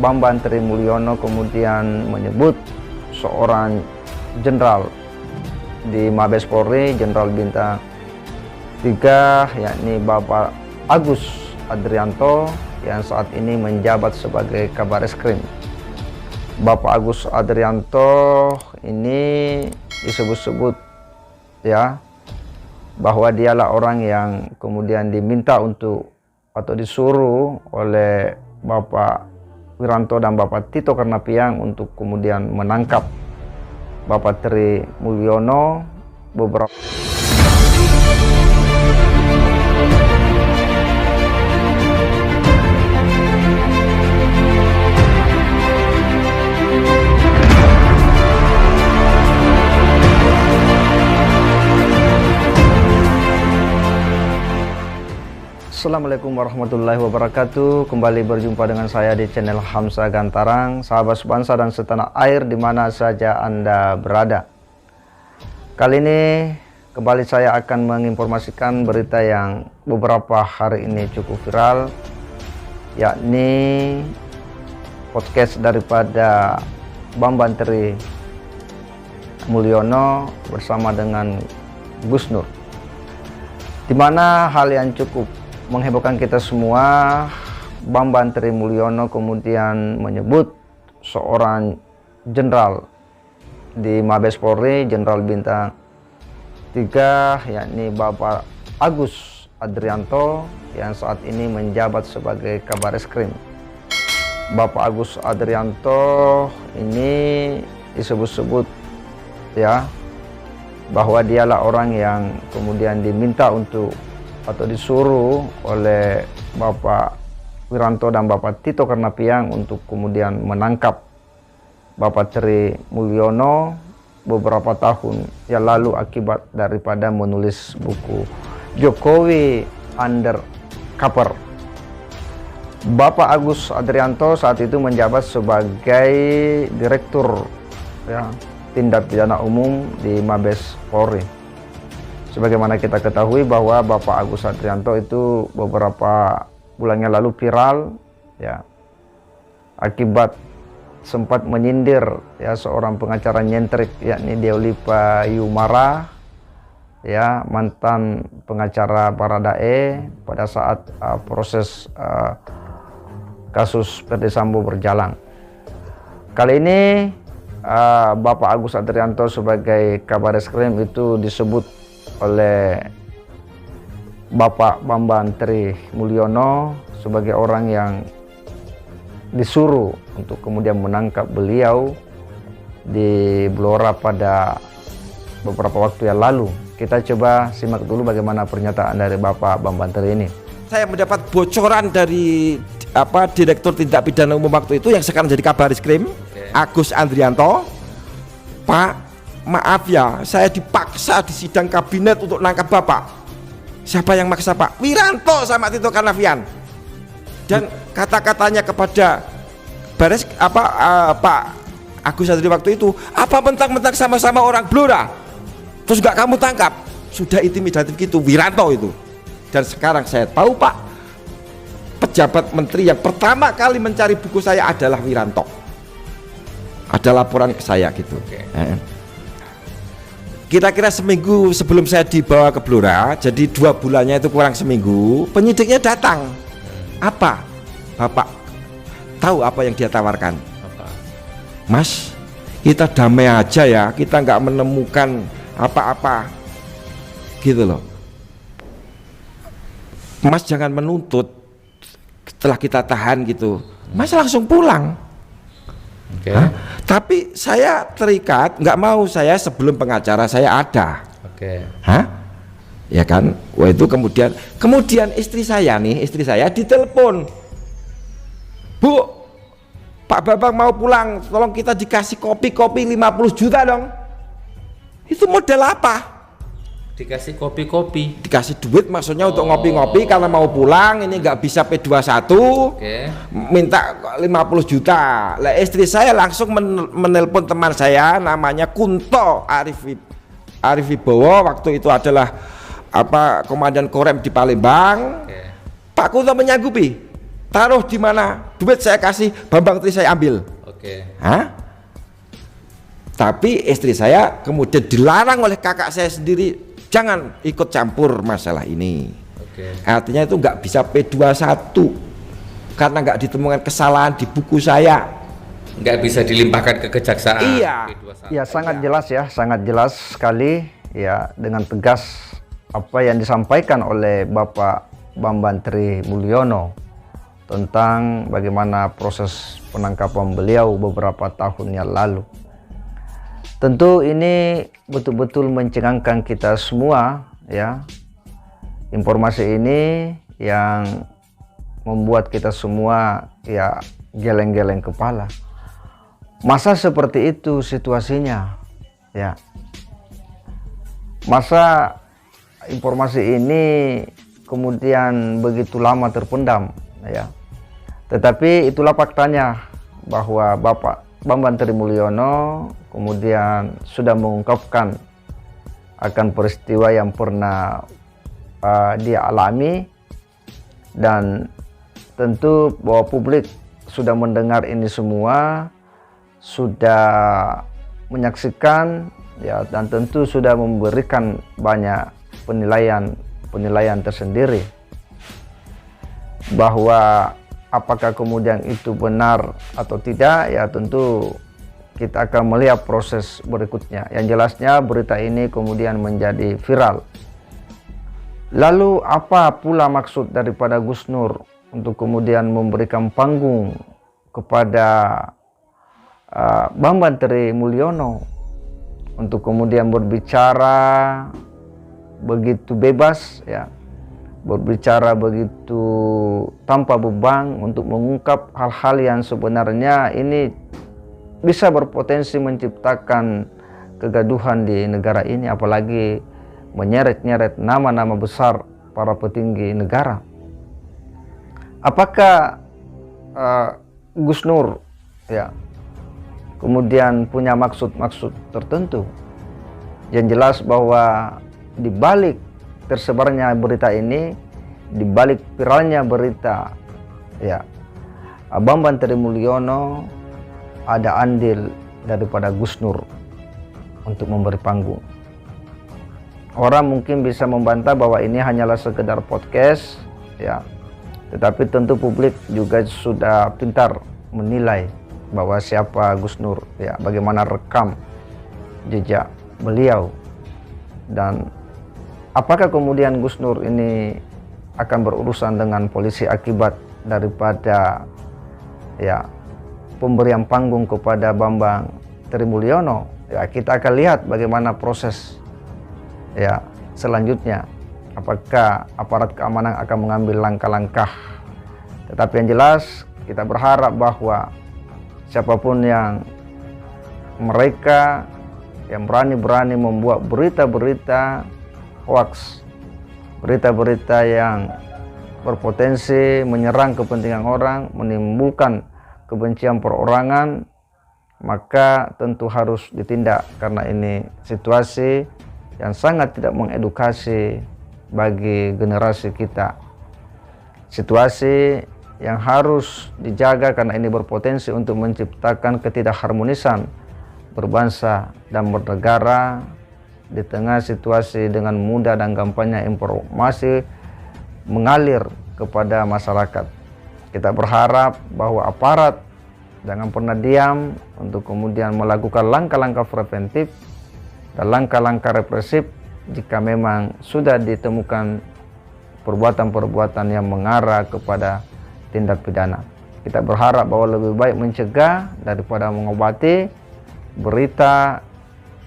Bambang Trimulyono kemudian menyebut seorang jenderal di Mabes Polri, Jenderal Bintang 3, yakni Bapak Agus Andrianto yang saat ini menjabat sebagai Kabareskrim. Bapak Agus Andrianto ini disebut-sebut ya bahwa dialah orang yang kemudian diminta untuk atau disuruh oleh Bapak Wiranto dan Bapak Tito Karnavian untuk kemudian menangkap Bapak Trimulyono beberapa. Assalamualaikum warahmatullahi wabarakatuh. Kembali berjumpa dengan saya di channel Hamzah Gantarang, sahabat sebangsa dan setanah air di mana saja Anda berada. Kali ini kembali saya akan menginformasikan berita yang beberapa hari ini cukup viral, yakni podcast daripada Bambang Trimulyono bersama dengan Gus Nur, di mana hal yang cukup menghebohkan kita semua. Bambang Trimulyono kemudian menyebut seorang jenderal di Mabes Polri, Jenderal Bintang 3, yakni Bapak Agus Andrianto yang saat ini menjabat sebagai Kabareskrim. Bapak Agus Andrianto ini disebut-sebut ya bahwa dialah orang yang kemudian diminta untuk atau disuruh oleh Bapak Wiranto dan Bapak Tito Karnavian untuk kemudian menangkap Bapak Trimulyono beberapa tahun yang lalu akibat daripada menulis buku Jokowi Undercover. Bapak Agus Andrianto saat itu menjabat sebagai Direktur ya, Tindak Pidana Umum di Mabes Polri. Sebagaimana kita ketahui bahwa Bapak Agus Andrianto itu beberapa bulan yang lalu viral ya akibat sempat menyindir ya seorang pengacara nyentrik yakni Deolipa Yumara ya, mantan pengacara Baradae pada saat proses kasus Ferdy Sambo berjalan. Kali ini Bapak Agus Andrianto sebagai Kabareskrim itu disebut oleh Bapak Bambang Trimulyono sebagai orang yang disuruh untuk kemudian menangkap beliau di Blora pada beberapa waktu yang lalu. Kita coba simak dulu bagaimana pernyataan dari Bapak Bambang Tri ini. Saya mendapat bocoran dari Direktur Tindak Pidana Umum waktu itu yang sekarang jadi Kabareskrim, Agus Andrianto. Pak, maaf ya, saya dipaksa di sidang kabinet untuk nangkap Bapak. Siapa yang maksa Pak? Wiranto sama Tito Karnavian. Dan kata-katanya kepada Pak Agus Andrianto waktu itu, apa mentang-mentang sama-sama orang Blora terus gak kamu tangkap? Sudah intimidatif gitu Wiranto itu. Dan sekarang saya tahu Pak, pejabat menteri yang pertama kali mencari buku saya adalah Wiranto. Ada laporan ke saya gitu. Kira-kira seminggu sebelum saya dibawa ke Blora, jadi 2 bulannya itu kurang seminggu, penyidiknya datang. Apa? Bapak tahu apa yang dia tawarkan? Apa? Mas, kita damai aja ya, kita nggak menemukan apa-apa gitu loh. Mas jangan menuntut setelah kita tahan gitu. Mas langsung pulang. Okay. Tapi saya terikat, nggak mau, saya sebelum pengacara saya ada. Oke. Ya kan? Wah itu kemudian istri saya ditelepon, Bu, Pak Bambang mau pulang, tolong kita dikasih kopi 50 juta dong. Itu model apa? Dikasih kopi-kopi, dikasih duit maksudnya untuk ngopi-ngopi karena mau pulang, ini nggak bisa P21. Minta 50 juta. Lah istri saya langsung menelpon teman saya namanya Kunto Arif Wibowo, waktu itu adalah Komandan Korem di Palembang. Pak Kunto menyanggupi taruh di mana, duit saya kasih, Bambang Tri saya ambil. Oke. Hah? Tapi istri saya kemudian dilarang oleh kakak saya sendiri, jangan ikut campur masalah ini. Oke. Artinya itu nggak bisa P21 karena nggak ditemukan kesalahan di buku saya. Nggak bisa dilimpahkan ke kejaksaan. Iya. P21. Ya sangat jelas ya, sangat jelas sekali ya dengan tegas apa yang disampaikan oleh Bapak Bambang Tri Mulyono tentang bagaimana proses penangkapan beliau beberapa tahun yang lalu. Tentu ini betul-betul mencengangkan kita semua ya. Informasi ini yang membuat kita semua ya geleng-geleng kepala. Masa seperti itu situasinya ya. Masa informasi ini kemudian begitu lama terpendam ya. Tetapi itulah faktanya bahwa Bapak Bambang Tri Mulyono kemudian sudah mengungkapkan akan peristiwa yang pernah dia alami, dan tentu bahwa publik sudah mendengar ini semua, sudah menyaksikan ya, dan tentu sudah memberikan banyak penilaian tersendiri bahwa apakah kemudian itu benar atau tidak ya tentu kita akan melihat proses berikutnya. Yang jelasnya berita ini kemudian menjadi viral. Lalu apa pula maksud daripada Gus Nur untuk kemudian memberikan panggung kepada Bambang Tri Mulyono untuk kemudian berbicara begitu bebas ya, berbicara begitu tanpa beban untuk mengungkap hal-hal yang sebenarnya ini bisa berpotensi menciptakan kegaduhan di negara ini, apalagi menyeret-nyeret nama-nama besar para petinggi negara. Apakah Gus Nur ya kemudian punya maksud-maksud tertentu? Yang jelas bahwa di balik tersebarnya berita ini, di balik viralnya berita ya Bambang Tri Mulyono, ada andil daripada Gus Nur untuk memberi panggung. Orang mungkin bisa membantah bahwa ini hanyalah sekedar podcast ya, tetapi tentu publik juga sudah pintar menilai bahwa siapa Gus Nur ya, bagaimana rekam jejak beliau, dan apakah kemudian Gus Nur ini akan berurusan dengan polisi akibat daripada ya pemberian panggung kepada Bambang Tri Mulyono? Ya, kita akan lihat bagaimana proses ya selanjutnya. Apakah aparat keamanan akan mengambil langkah-langkah? Tetapi yang jelas kita berharap bahwa siapapun yang mereka yang berani-berani membuat berita-berita hoax, berita-berita yang berpotensi menyerang kepentingan orang, menimbulkan kebencian perorangan, maka tentu harus ditindak, karena ini situasi yang sangat tidak mengedukasi bagi generasi kita. Situasi yang harus dijaga karena ini berpotensi untuk menciptakan ketidakharmonisan berbangsa dan bernegara di tengah situasi dengan mudah dan gampangnya informasi mengalir kepada masyarakat. Kita berharap bahwa aparat jangan pernah diam untuk kemudian melakukan langkah-langkah preventif dan langkah-langkah represif jika memang sudah ditemukan perbuatan-perbuatan yang mengarah kepada tindak pidana. Kita berharap bahwa lebih baik mencegah daripada mengobati. Berita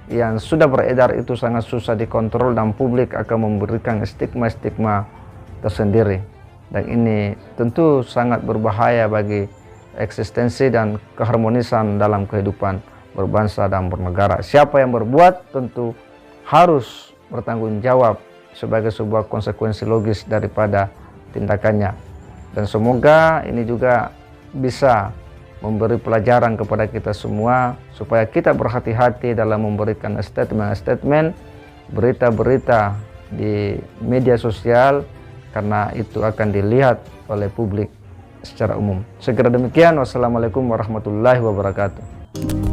yang sudah beredar itu sangat susah dikontrol dan publik akan memberikan stigma-stigma tersendiri, dan ini tentu sangat berbahaya bagi eksistensi dan keharmonisan dalam kehidupan berbangsa dan bernegara. Siapa yang berbuat tentu harus bertanggung jawab sebagai sebuah konsekuensi logis daripada tindakannya, dan semoga ini juga bisa memberi pelajaran kepada kita semua supaya kita berhati-hati dalam memberikan statement-statement, berita-berita di media sosial, karena itu akan dilihat oleh publik secara umum. Segera demikian, wassalamualaikum warahmatullahi wabarakatuh.